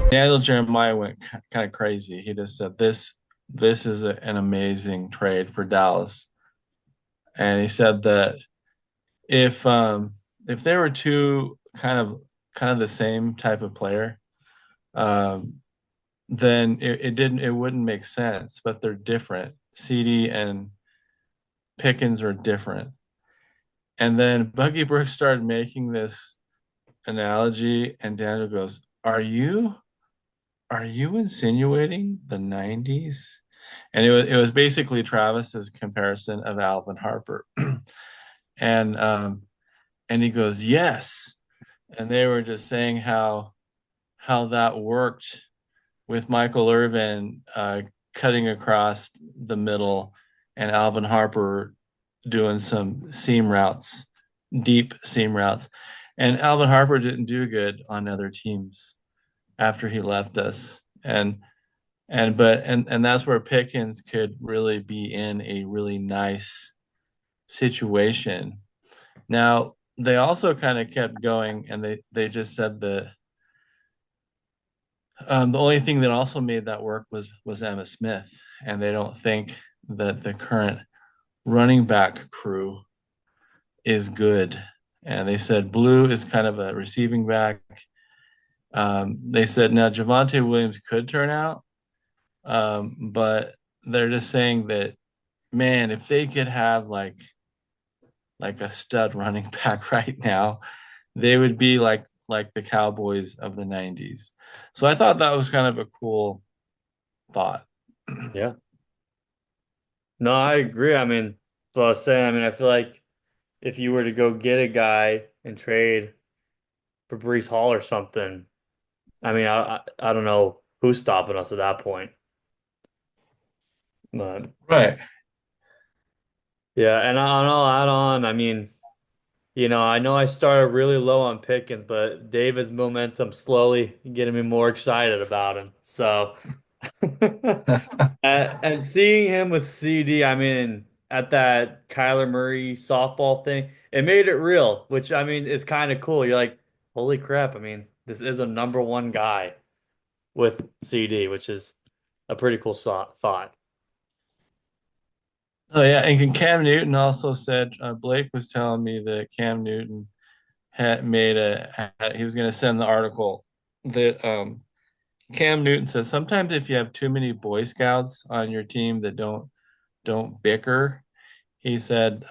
Daniel Jeremiah went kind of crazy. He just said this is an amazing trade for Dallas, and he said that if um if they were two kind of the same type of player, um, then it wouldn't make sense. But they're different. CD and Pickens are different. And then Buggy Brooks started making this analogy, and Daniel goes, Are you insinuating the 90s?" And it was basically Travis's comparison of Alvin Harper. And and he goes, "Yes." And they were just saying how that worked with Michael Irvin cutting across the middle and Alvin Harper doing some seam routes, deep seam routes. And Alvin Harper didn't do good on other teams after he left us. And that's where Pickens could really be in a really nice situation. Now, they also kind of kept going, and they just said that the only thing that also made that work was Emma Smith, and they don't think that the current running back crew is good. And they said Blue is kind of a receiving back. They said now Javonte Williams could turn out, but they're just saying that, man, if they could have like a stud running back right now, they would be like the Cowboys of the 90s. So I thought that was kind of a cool thought. Yeah. No, I agree. I mean, what I was saying, I mean, I feel like if you were to go get a guy and trade for Brees Hall or something, I mean, I don't know who's stopping us at that point. But Right. yeah, and I'll add on, I mean, I know I started really low on Pickens, but David's momentum slowly getting me more excited about him. So, and seeing him with CD, I mean, at that Kyler Murray softball thing, it made it real, which I mean is kind of cool. You're like, holy crap! I mean, this is a number one guy with CD, which is a pretty cool thought. Oh yeah, and Cam Newton also said Blake was telling me that Cam Newton he was going to send the article that Cam Newton says sometimes if you have too many Boy Scouts on your team that don't bicker, he said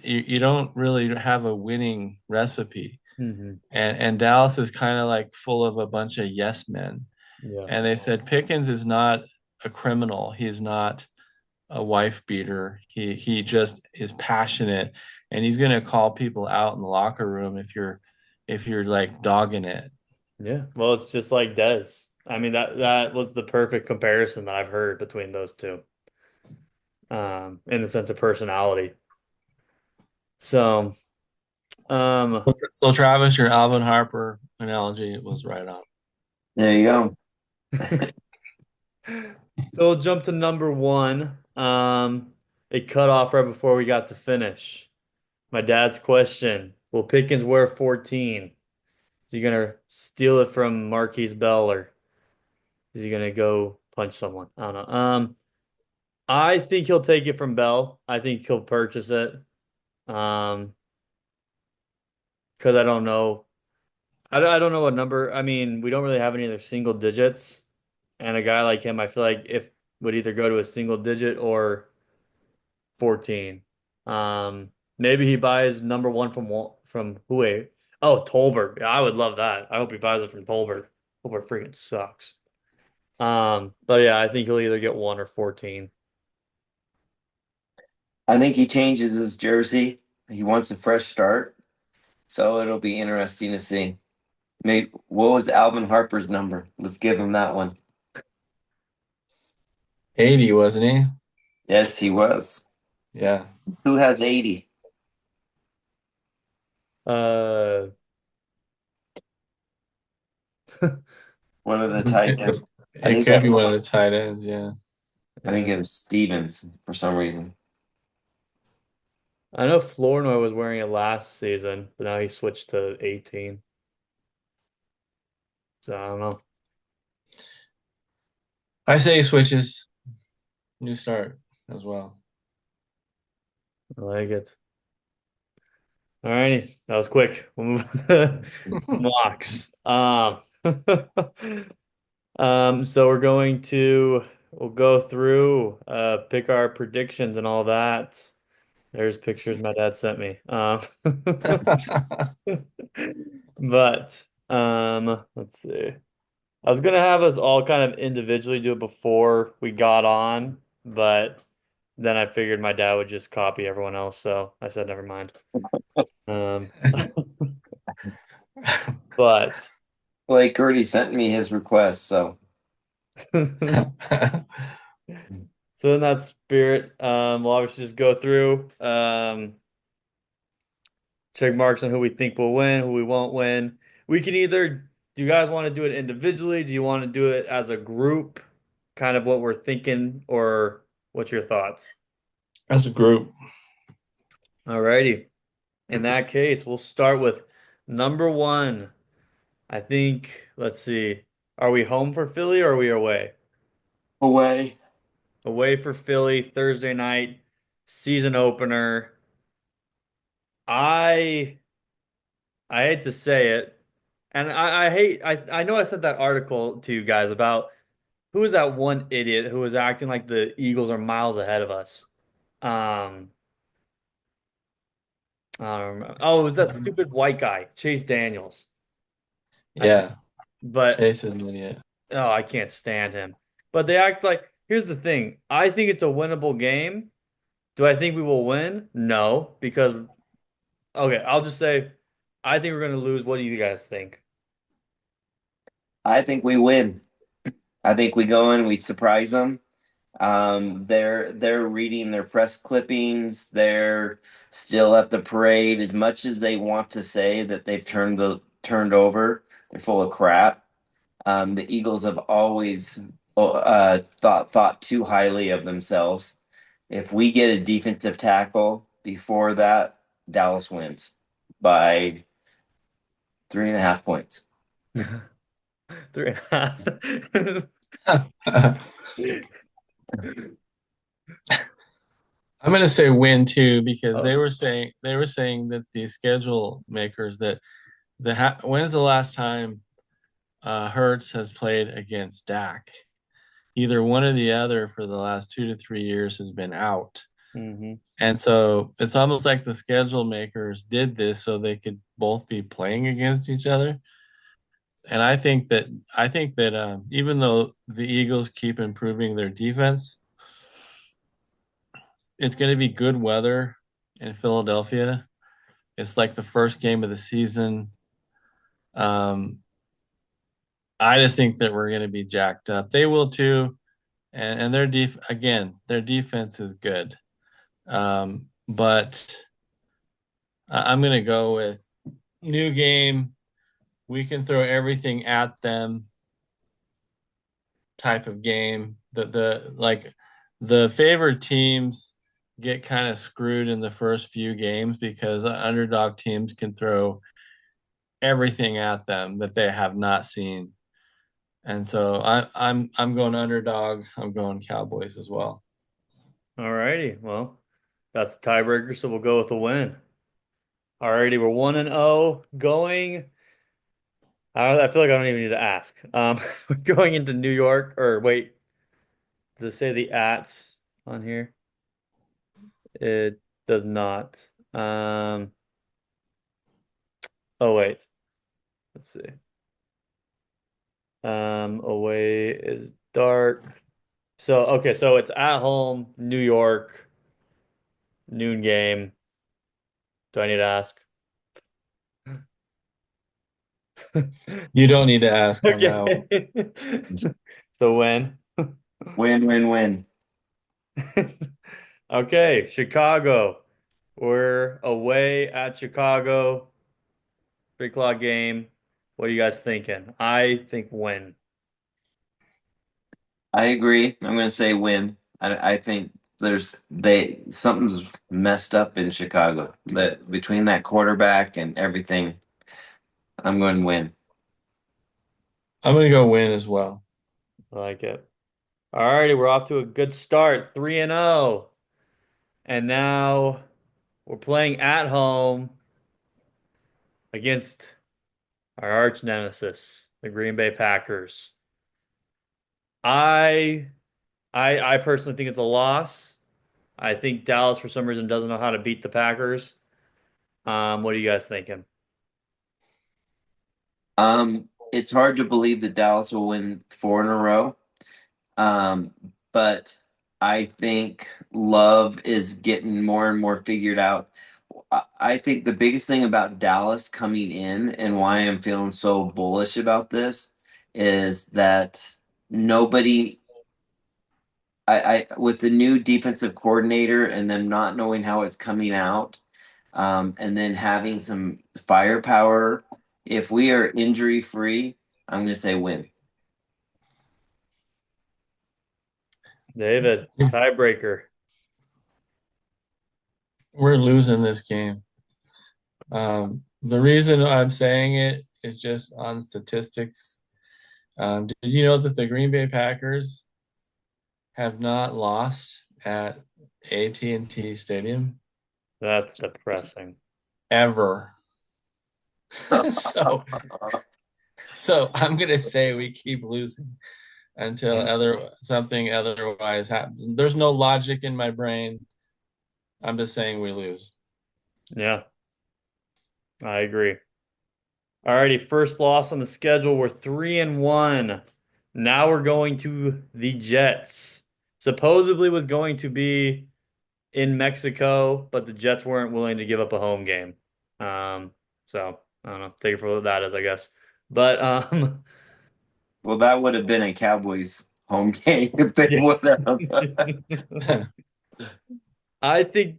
you don't really have a winning recipe. Hmm. And Dallas is kind of like full of a bunch of yes men. Yeah. And they said Pickens is not a criminal. He's not a wife beater. He just is passionate, and he's gonna call people out in the locker room if you're like dogging it. Yeah. Well, it's just like Dez. I mean, that was the perfect comparison that I've heard between those two, in the sense of personality. So, um, So Travis, your Alvin Harper analogy was right on. There you go. so we'll jump to number one. It cut off right before we got to finish. My dad's question: Will Pickens wear 14? Is he gonna steal it from Marquise Bell, or is he gonna go punch someone? I don't know. I think he'll take it from Bell. I think he'll purchase it. Um, because I don't know. I don't know what number. I mean, we don't really have any other single digits, and a guy like him, I feel like if would either go to a single digit or 14. Maybe he buys number one from Huey. Oh, Tolbert. Yeah, I would love that. I hope he buys it from Tolbert. Tolbert freaking sucks. But yeah, I think he'll either get one or 14. I think he changes his jersey. He wants a fresh start, so it'll be interesting to see. Maybe what was Alvin Harper's number? Let's give him that one. 80, wasn't he? Yes, he was. Yeah. Who has 80? Uh, One of the tight It could, ends. I it think could that be one of the tight ends, yeah. I think yeah. it was Stevens for some reason. I know Flournoy was wearing it last season, but now he switched to 18. So I don't know. I say he switches. New start as well. I like it. All righty, that was quick. We'll move on to mocks. So we'll go through, pick our predictions and all that. There's pictures my dad sent me. But let's see. I was gonna have us all kind of individually do it before we got on, but then I figured my dad would just copy everyone else, so I said never mind. Um, but Blake already sent me his request, so so in that spirit, we'll obviously just go through, check marks on who we think will win, who we won't win. We can either, do you guys want to do it individually? Do you want to do it as a group? Kind of what we're thinking, or what's your thoughts? As a group. Alrighty. In that case, we'll start with number one. I think, let's see. Are we home for Philly or are we away? away. Away for Philly, Thursday night, season opener. I I hate to say it, and I know I sent that article to you guys about who was that one idiot who was acting like the Eagles are miles ahead of us. Um, I don't remember. Oh, it was that stupid white guy, Chase Daniels. I think, Yeah, but Chase is an idiot. oh, I can't stand him. But they act like, here's the thing. I think it's a winnable game. Do I think we will win? No, because okay, I'll just say I think we're gonna lose. What do you guys think? I think we win. I think we go in, we surprise them. They're reading their press clippings. They're still at the parade. As much as they want to say that they've turned over, they're full of crap. The Eagles have always thought too highly of themselves. If we get a defensive tackle before that, Dallas wins by 3.5 points. 3.5. I'm gonna say win too because Oh. they were saying that the schedule makers that when's the last time Hertz has played against Dak? Either one or the other for the last 2 to 3 years has been out. Hmm. And so it's almost like the schedule makers did this so they could both be playing against each other. And I think that even though the Eagles keep improving their defense, it's going to be good weather in Philadelphia. It's like the first game of the season. Um, I just think that we're going to be jacked up. They will too, and their defense is good. But I'm going to go with new game. We can throw everything at them type of game. The favored teams get kind of screwed in the first few games because underdog teams can throw everything at them that they have not seen. And so I'm going underdog. I'm going Cowboys as well. All righty. Well, that's the tiebreaker, so we'll go with a win. All righty, we're 1-0 going. I feel like I don't even need to ask. We're going into New York, or wait, does it say the ats on here? It does not. Oh wait, let's see. Away is dark. So okay, so it's at home, New York, noon game. Do I need to ask? You don't need to ask on that one. Okay. So when? Win, win, win. Okay, Chicago. We're away at Chicago. 3 o'clock game. What are you guys thinking? I think win. I agree. I'm going to say win. I think something's messed up in Chicago. That between that quarterback and everything, I'm going to win. I'm gonna go win as well. I like it. Alrighty, we're off to a good start, 3-0. And now we're playing at home against our arch nemesis, the Green Bay Packers. I I personally think it's a loss. I think Dallas for some reason doesn't know how to beat the Packers. What are you guys thinking? It's hard to believe that Dallas will win 4 in a row. Um, but I think Love is getting more and more figured out. I think the biggest thing about Dallas coming in and why I'm feeling so bullish about this is that nobody I with the new defensive coordinator and them not knowing how it's coming out, and then having some firepower. If we are injury free, I'm going to say win. David, tiebreaker. We're losing this game. The reason I'm saying it is just on statistics. Did you know that the Green Bay Packers have not lost at AT&T Stadium That's depressing. ever? So, so I'm gonna say we keep losing until something otherwise happens. There's no logic in my brain. I'm just saying we lose. Yeah, I agree. Alrighty, first loss on the schedule. We're 3-1. Now we're going to the Jets. Supposedly was going to be in Mexico, but the Jets weren't willing to give up a home game. So I don't know. Take it for what that is, I guess. But Well, that would have been a Cowboys home game if they yeah. would have. I think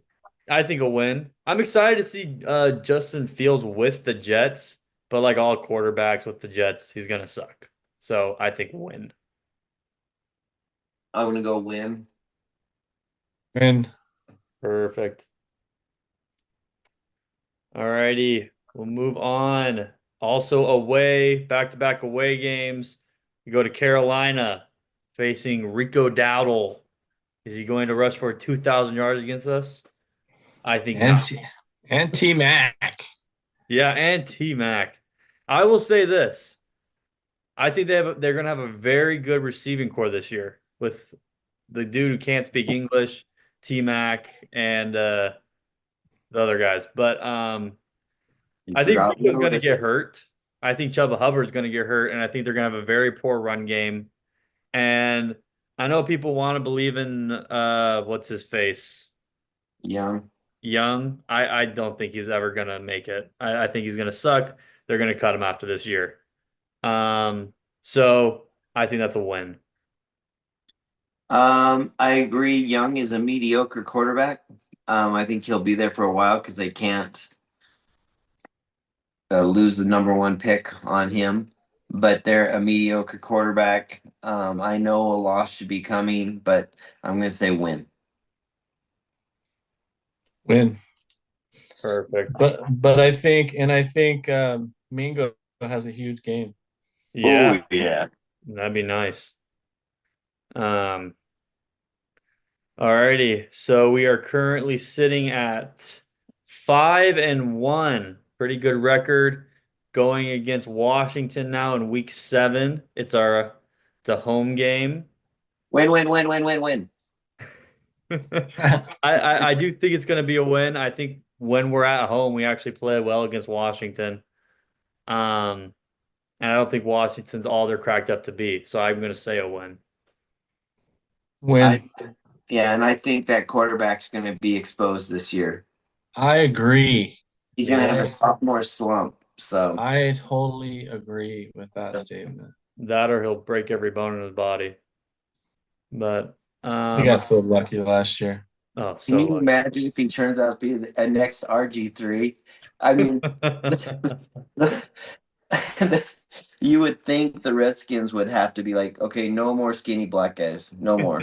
I think a win. I'm excited to see Justin Fields with the Jets, but like all quarterbacks with the Jets, he's gonna suck. So I think win. I'm going to go win. And Perfect. Alrighty, we'll move on. Also away, back-to-back away games. We go to Carolina facing Rico Dowdle. Is he going to rush for 2,000 yards against us? I think and not. T and T Mac. Yeah, and T-Mac. I will say this. I think they're going to have a very good receiving core this year with the dude who can't speak English, T-Mac, and the other guys. But You I think forgot Rico's going to Lewis. get hurt. I think Chuba Hubbard's going to get hurt, and I think they're going to have a very poor run game. And I know people want to believe in what's his face, Young. Young. I don't think he's ever going to make it. I think he's going to suck. They're going to cut him after this year. Um, so I think that's a win. I agree. Young is a mediocre quarterback. I think he'll be there for a while because they can't lose the number one pick on him. But they're a mediocre quarterback. I know a loss should be coming, but I'm going to say win. Win. Perfect. But I think Mingo has a huge game. Oh Yeah, yeah. that'd be nice. Um, Alrighty, so we are currently sitting at 5-1. Pretty good record going against Washington now in week 7. It's a home game. Win, win, win, win, win, win. I do think it's going to be a win. I think when we're at home, we actually play well against Washington. Um, and I don't think Washington's all they're cracked up to be. So I'm going to say a win. I Win. Yeah, and I think that quarterback's going to be exposed this year. I agree. He's going to have a I sophomore slump. So I totally agree with that statement. That or he'll break every bone in his body. But We got so lucky last year. oh, can so you imagine if he turns out to be a next RG3? I mean, you would think the Redskins would have to be like, okay, no more skinny black guys, no more.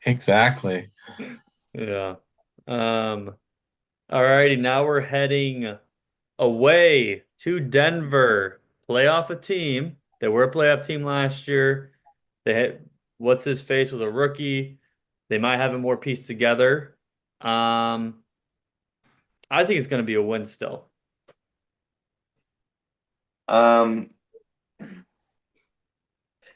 Exactly. Yeah. Um, Alrighty, now we're heading away to Denver, playoff a team. They were a playoff team last year. They had what's his face was a rookie. They might have it more pieced together. Um, I think it's going to be a win still. Um,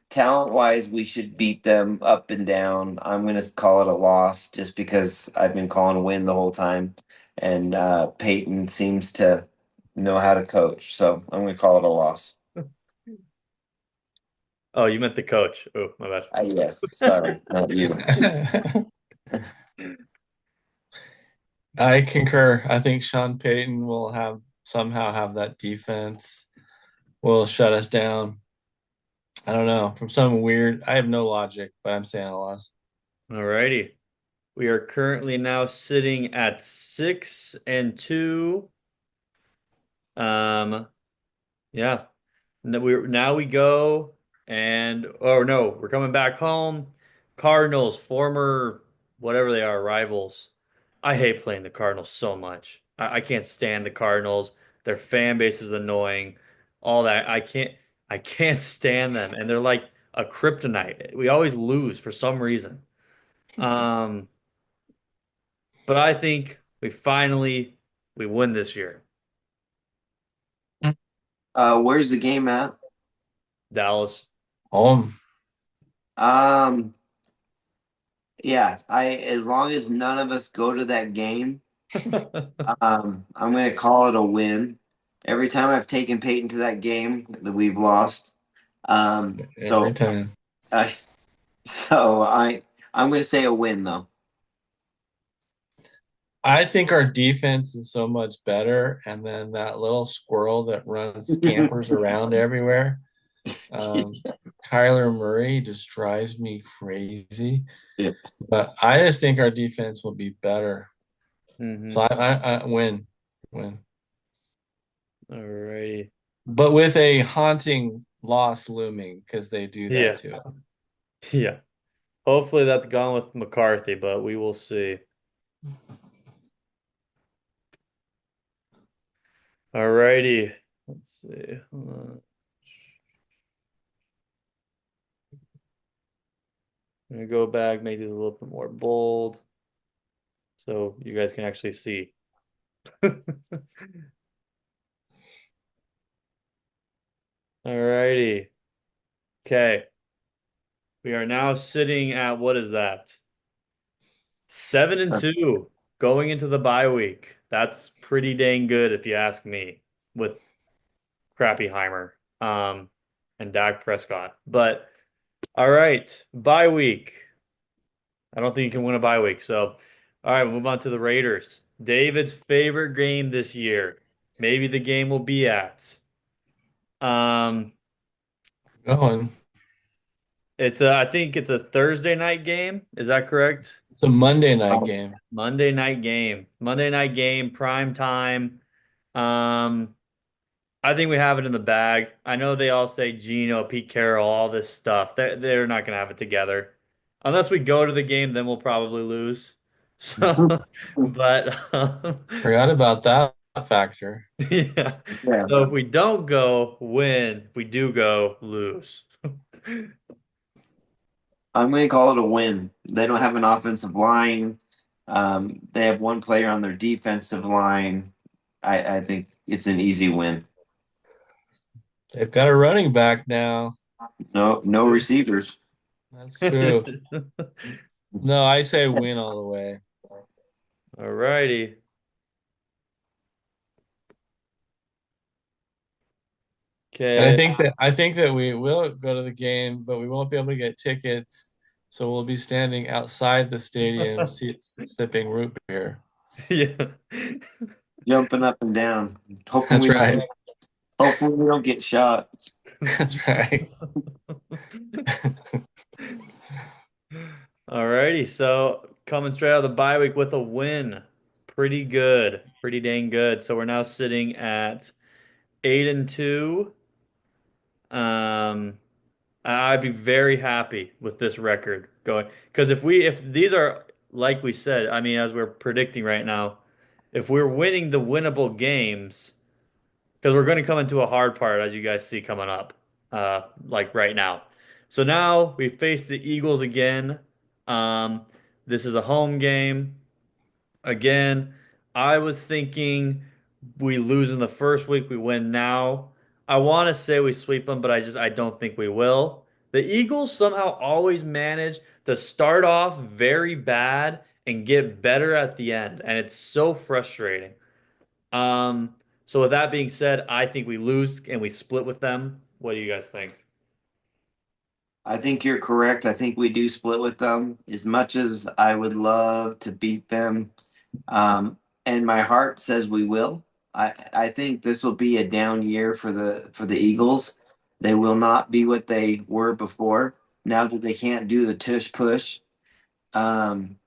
talent wise, we should beat them up and down. I'm gonna call it a loss just because I've been calling a win the whole time, and Peyton seems to know how to coach. So I'm gonna call it a loss. Oh, you meant the coach. Oh, my Yes, sorry, not you. I concur. I think Sean Payton will have somehow have that defense will shut us down. I don't know. From some weird, I have no logic, but I'm saying a loss. All righty. We are currently now sitting at 6-2. Um, yeah. Now we go and oh no, we're coming back home. Cardinals, former whatever they are, rivals. I hate playing the Cardinals so much. I can't stand the Cardinals. Their fan base is annoying. All that. I can't stand them. And they're like a kryptonite. We always lose for some reason. Um, but I think we win this year. Where's the game at? Dallas. Home. Um, yeah, I as long as none of us go to that game, I'm gonna call it a win. Every time I've taken Peyton to that game that we've lost. Every time. I so I'm gonna say a win though. I think our defense is so much better, and then that little squirrel that runs scampers around everywhere. Um, Kyler Murray just drives me crazy. Yeah. But I just think our defense will be better. So hmm I win. All righty. But with a haunting loss looming because they do that Yeah. to it. Yeah. Hopefully that's gone with McCarthy, but we will see. All righty. Let's see. Hold on. I'm gonna go back, make it a little bit more bold so you guys can actually see. All righty. Okay. We are now sitting at what is that? 7-2 going into the bye week. That's pretty dang good if you ask me with Crappy Heimer and Dak Prescott. But all right, bye week. I don't think you can win a bye week. So, all right, we'll move on to the Raiders. David's favorite game this year. Maybe the game will be at. Um, Going. I think it's a Thursday night game. Is that correct? It's a Monday night game. Monday night game. Monday night game, prime time. Um, I think we have it in the bag. I know they all say Geno, Pete Carroll, all this stuff. They're not going to have it together. Unless we go to the game, then we'll probably lose. So, but Forgot about that factor. yeah. Yeah. So if we don't go, win. If we do go, lose. I'm going to call it a win. They don't have an offensive line. They have one player on their defensive line. I think it's an easy win. They've got a running back now. No receivers. That's true. No, I say win all the way. All righty. And Okay. I think that we will go to the game, but we won't be able to get tickets. So we'll be standing outside the stadium, sipping root beer. Yeah. Jumping up and down. That's right. Hopefully we don't get shot. That's right. Alrighty, so coming straight out of the bye week with a win. Pretty good. Pretty dang good. So we're now sitting at 8-2. Um, I'd be very happy with this record going because if these are like we said, I mean, as we're predicting right now, if we're winning the winnable games, because we're going to come into a hard part as you guys see coming up, like right now. So now we face the Eagles again. Um, this is a home game. Again, I was thinking we lose in the first week, we win now. I want to say we sweep them, but I don't think we will. The Eagles somehow always manage to start off very bad and get better at the end, and it's so frustrating. Um, so with that being said, I think we lose and we split with them. What do you guys think? I think you're correct. I think we do split with them. As much as I would love to beat them, and my heart says we will. I think this will be a down year for the Eagles. They will not be what they were before. Now that they can't do the tush push. Um,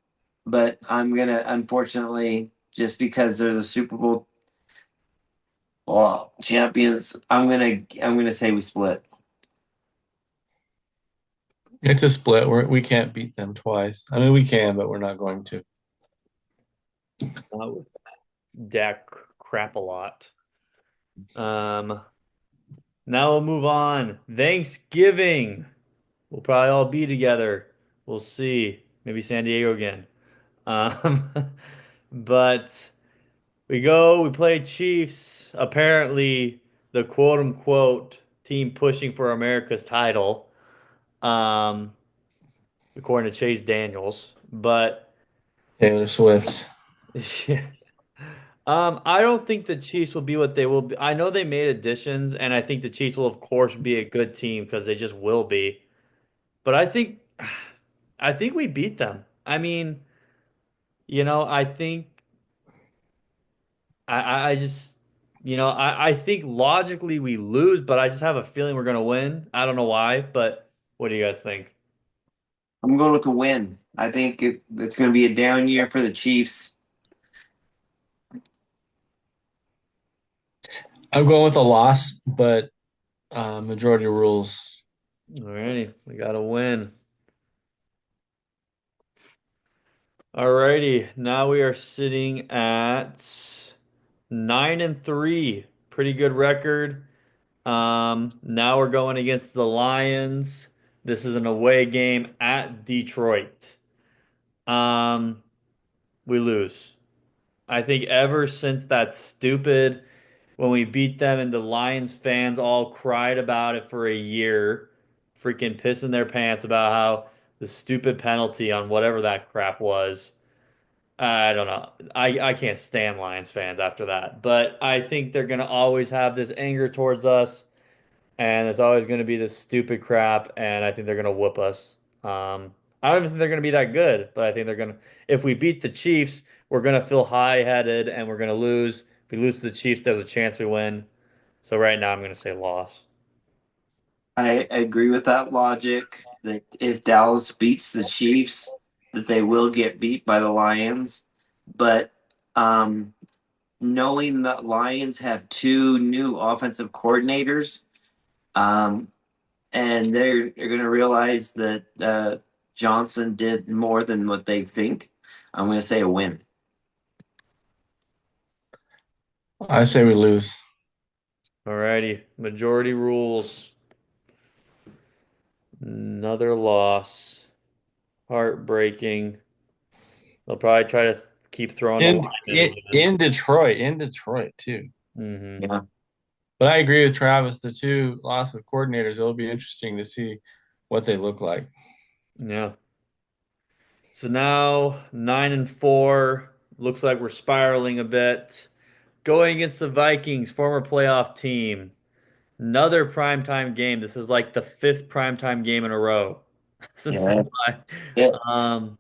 but I'm gonna unfortunately just because they're the Super Bowl champions. I'm gonna say we split. It's a split. We can't beat them twice. I mean, we can, but we're not going to. Not with Dak crap a lot. Um, Now we'll move on. Thanksgiving. We'll probably all be together. We'll see. Maybe San Diego again. Um, but we play Chiefs. Apparently, the quote unquote team pushing for America's title, um, according to Chase Daniels. But Taylor Swift. yeah. I don't think the Chiefs will be what they will be. I know they made additions, and I think the Chiefs will, of course, be a good team because they just will be. But I think we beat them. I mean, I think I just I think logically we lose, but I just have a feeling we're gonna win. I don't know why, but what do you guys think? I'm going with the win. I think it's going to be a down year for the Chiefs. I'm going with a loss, but majority rules. Alrighty, we gotta win. Alrighty, now we are sitting at 9-3. Pretty good record. Now we're going against the Lions. This is an away game at Detroit. Um, we lose. I think ever since that stupid when we beat them and the Lions fans all cried about it for a year, freaking pissing their pants about how the stupid penalty on whatever that crap was. I don't know. I can't stand Lions fans after that. But I think they're gonna always have this anger towards us, and it's always gonna be this stupid crap, and I think they're gonna whoop us. I don't even think they're gonna be that good, but I think they're gonna if we beat the Chiefs, we're gonna feel high-headed and we're gonna lose. If we lose to the Chiefs, there's a chance we win. So right now I'm gonna say loss. I agree with that logic that if Dallas beats the Chiefs, that they will get beat by the Lions. But um, knowing that Lions have two new offensive coordinators, um, and they're going to realize that Johnson did more than what they think, I'm going to say a win. I say we lose. Alrighty, majority rules. Another loss. Heartbreaking. They'll probably try to keep throwing a In line in Detroit too. Mm-hmm. Yeah. But I agree with Travis. The two loss of coordinators. It'll be interesting to see what they look like. Yeah. So now 9-4. Looks like we're spiraling a bit. Going against the Vikings, former playoff team. Another primetime game. This is like the fifth primetime game in a row since Yeah. July. Yes. Um,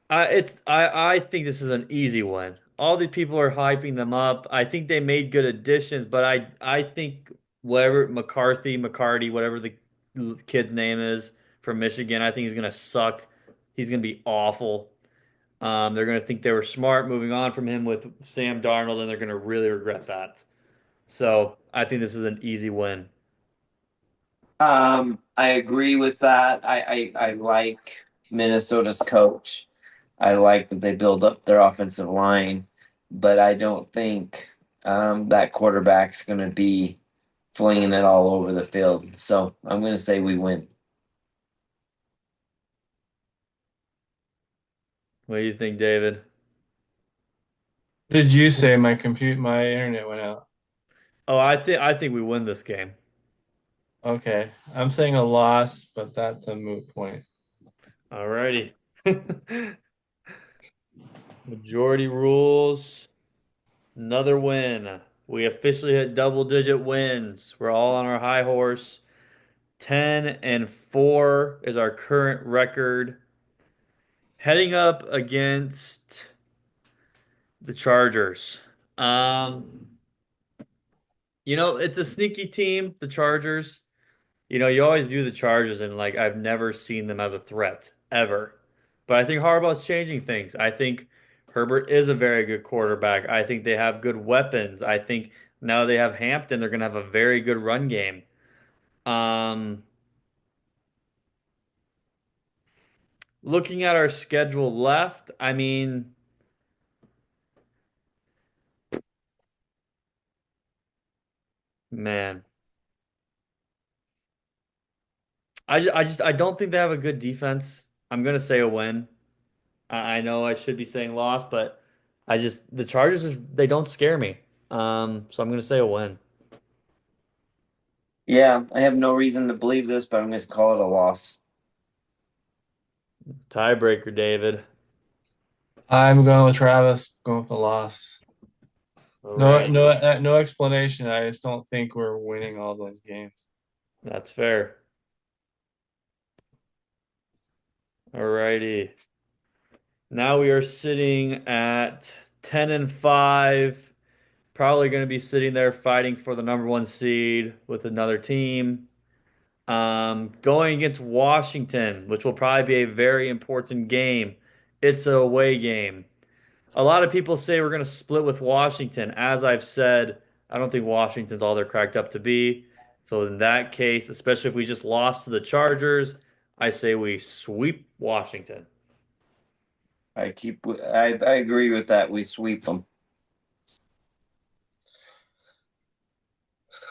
I think this is an easy one. All these people are hyping them up. I think they made good additions, but I think whatever McCarty, whatever the kid's name is from Michigan, I think he's gonna suck. He's gonna be awful. They're gonna think they were smart moving on from him with Sam Darnold, and they're gonna really regret that. So I think this is an easy win. I agree with that. I like Minnesota's coach. I like that they build up their offensive line, but I don't think that quarterback's going to be flinging it all over the field. So I'm going to say we win. What do you think, David? Did you say my internet went out? Oh, I think we win this game. Okay. I'm saying a loss, but that's a moot point. Alrighty. Majority rules. Another win. We officially hit double-digit wins. We're all on our high horse. 10-4 is our current record. Heading up against the Chargers. Um, it's a sneaky team, the Chargers. You always view the Chargers and like I've never seen them as a threat ever. But I think Harbaugh's changing things. I think Herbert is a very good quarterback. I think they have good weapons. I think now they have Hampton, they're going to have a very good run game. Um, Looking at our schedule left, I mean, man, I don't think they have a good defense. I'm going to say a win. I know I should be saying loss, but the Chargers they don't scare me. So I'm gonna say a win. Yeah, I have no reason to believe this, but I'm going to call it a loss. Tiebreaker, David. I'm going with Travis, going with the loss. All No, right, no, no explanation. I just don't think we're winning all those games. that's fair. All righty. Now we are sitting at 10-5. Probably going to be sitting there fighting for the number one seed with another team. Going against Washington, which will probably be a very important game. It's an away game. A lot of people say we're going to split with Washington. As I've said, I don't think Washington's all they're cracked up to be. So in that case, especially if we just lost to the Chargers, I say we sweep Washington. I agree with that. We sweep them.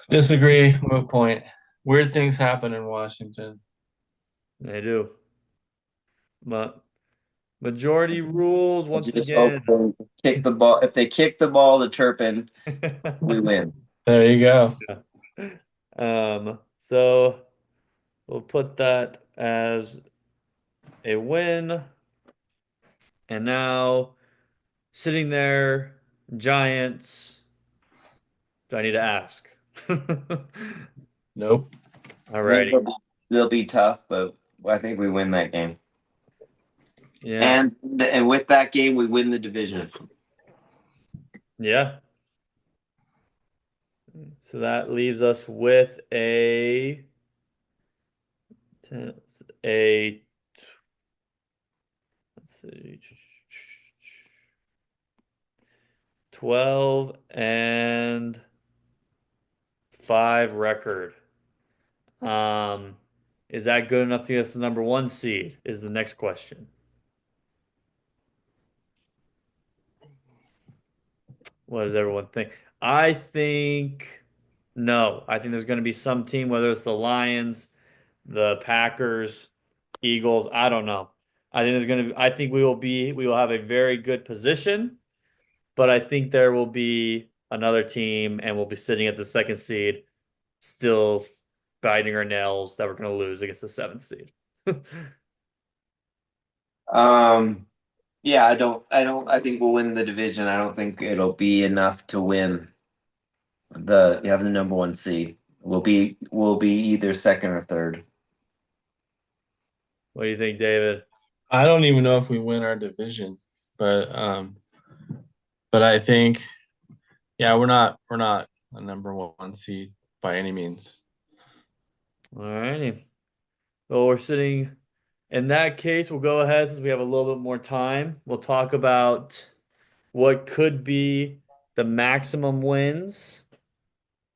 Disagree, moot point. Weird things happen in Washington. They do. But majority rules once Just hope again. they kick the ball. If they kick the ball to Turpin, we win. There you go. So we'll put that as a win. And now sitting there, Giants. Do I need to ask? Nope. Alrighty. They'll be tough, but I think we win that game. Yeah. And with that game, we win the division. Yeah. So that leaves us with a let's see, 12-5 record. Um, is that good enough to get us the number one seed? Is the next question. What does everyone think? I think no. I think there's going to be some team, whether it's the Lions, the Packers, Eagles. I don't know. I think we will have a very good position, but I think there will be another team and we'll be sitting at the second seed, still biting our nails that we're going to lose against the seventh seed. Yeah, I think we'll win the division. I don't think it'll be enough to win have the number one seed. We'll be either second or third. What do you think, David? I don't even know if we win our division, but I think yeah, we're not a number one seed by any means. All righty. Well, we're sitting in that case, we'll go ahead since we have a little bit more time. We'll talk about what could be the maximum wins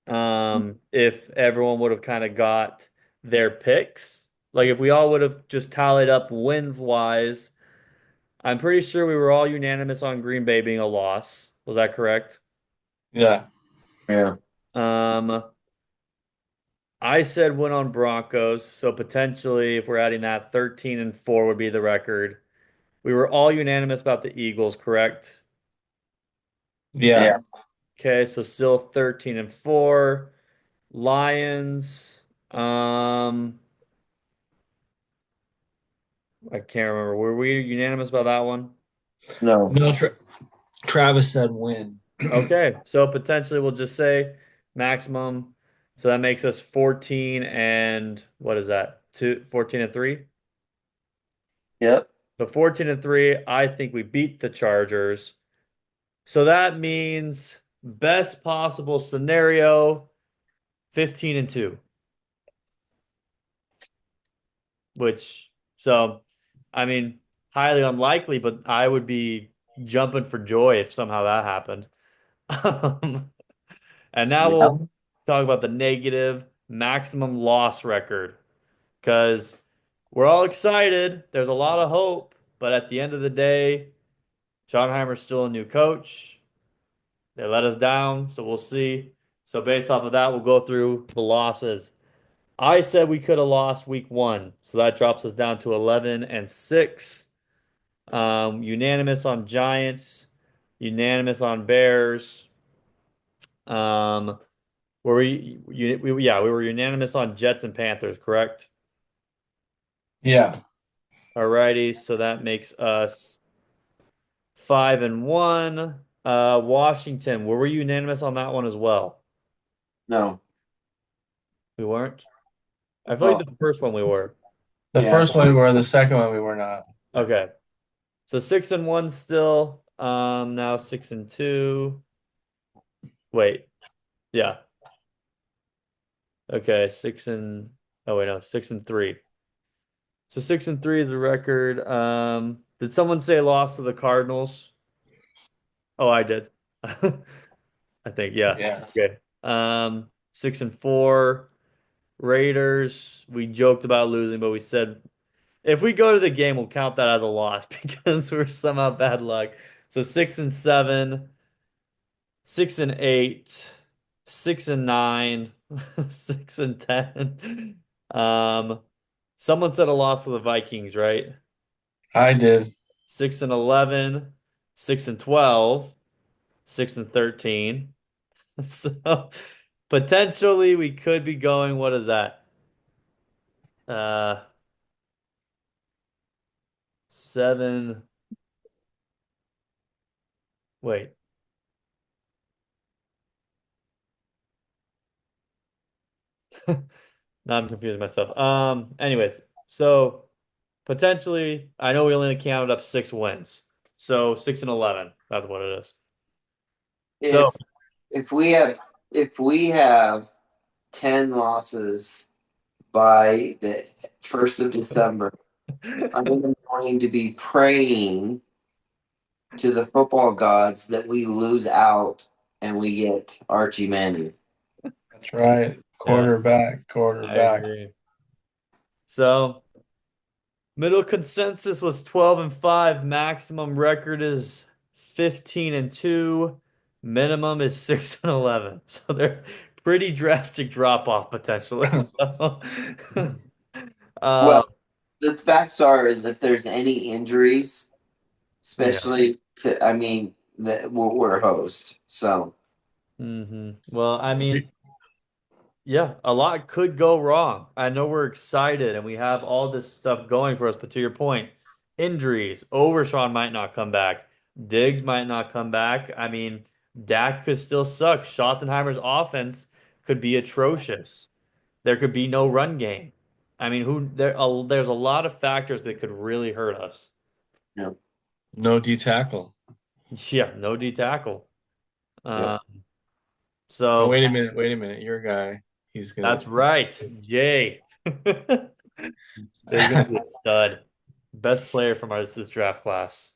if everyone would have kind of got their picks. Like if we all would have just tallied up wins wise, I'm pretty sure we were all unanimous on Green Bay being a loss. Was that correct? Yeah. Yeah. Um, I said win on Broncos, so potentially if we're adding that, 13-4 would be the record. We were all unanimous about the Eagles, correct? Yeah. Okay, so still 13-4. Lions, um, I can't remember. Were we unanimous about that one? No. No, Travis said win. Okay, so potentially we'll just say maximum. So that makes us 14 and what is that? 14-3? Yep. So 14-3, I think we beat the Chargers. So that means best possible scenario, 15-2, which so I mean highly unlikely, but I would be jumping for joy if somehow that happened. Um, and now Yeah. we'll talk about the negative maximum loss record because we're all excited. There's a lot of hope, but at the end of the day, Schottenheimer's still a new coach. They let us down, so we'll see. So based off of that, we'll go through the losses. I said we could have lost week one, so that drops us down to 11-6. Unanimous on Giants, unanimous on Bears. Um, we were unanimous on Jets and Panthers, correct? Yeah. Alrighty, so that makes us 5-1. Washington, were we unanimous on that one as well? No. We weren't. I feel like Well, the first one we were. The yeah. first one we were, the second one we were not. Okay. So 6-1 still. Now 6-2. Wait. Yeah. Okay. Oh wait, no, 6-3. So 6-3 is a record. Did someone say loss to the Cardinals? Oh, I did. I think, yeah. Yes. Okay. 6-4. Raiders, we joked about losing, but we said if we go to the game, we'll count that as a loss because we're somehow bad luck. So 6-7, 6-8, 6-9, 6-10. Someone said a loss to the Vikings, right? I did. 6-11, 6-12, 6-13. So potentially we could be going, what is that? Uh, seven. Wait. Now I'm confusing myself. Anyways, so potentially, I know we only counted up 6 wins. So 6-11. That's what it is. So If if we have 10 losses by the 1st of December, I'm going to be praying to the football gods that we lose out and we get Archie Manning. That's right. yeah, Quarterback, I quarterback. agree. So middle consensus was 12-5. Maximum record is 15-2. Minimum is 6-11. So they're pretty drastic drop off potentially. So, uh, Well, the facts are is if there's any injuries, yeah. especially to, I mean, that we're host. So Well, I mean, yeah, a lot could go wrong. I know we're excited and we have all this stuff going for us, but to your point, injuries, Overshawn might not come back, Diggs might not come back. I mean, Dak could still suck. Schottenheimer's offense could be atrocious. There could be no run game. I mean, there's a lot of factors that could really hurt us. yep, No D tackle. Yeah, no D tackle. yep. Um, Oh, so wait a minute. Wait a minute. Your guy. He's gonna. that's right, Jay. They're gonna be a stud. Best player from this draft class.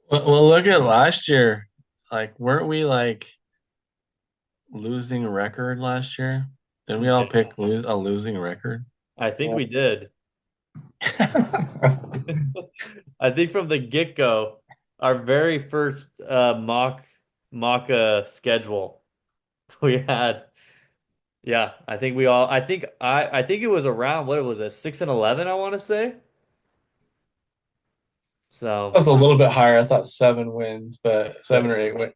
Well, look at last year. Like, weren't we like losing record last year? Didn't we all pick a losing record? I think Yeah. we did. I think from the get-go, our very first mock. mock schedule. We had, yeah, I think it was around, what was it, 6-11, I want to say. I So, was a little bit higher. I thought 7 wins, but but 7 or 8 wins,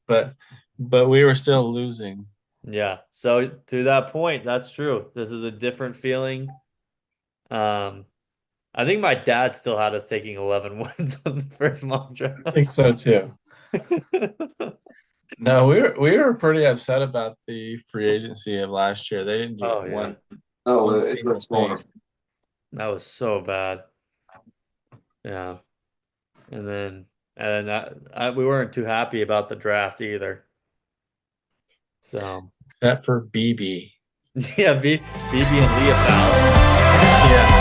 but we were still losing. yeah. So to that point, that's true. This is a different feeling. Um, I think my dad still had us taking 11 wins on the first mock I think draft. so too. No, we were pretty upset about the free agency of last year. They didn't do Oh yeah, Oh, one it single was thing. horrible. that was so bad. Yeah, and then we weren't too happy about the draft either. So Except for BB. yeah, BB and Leah Fowler. Yeah.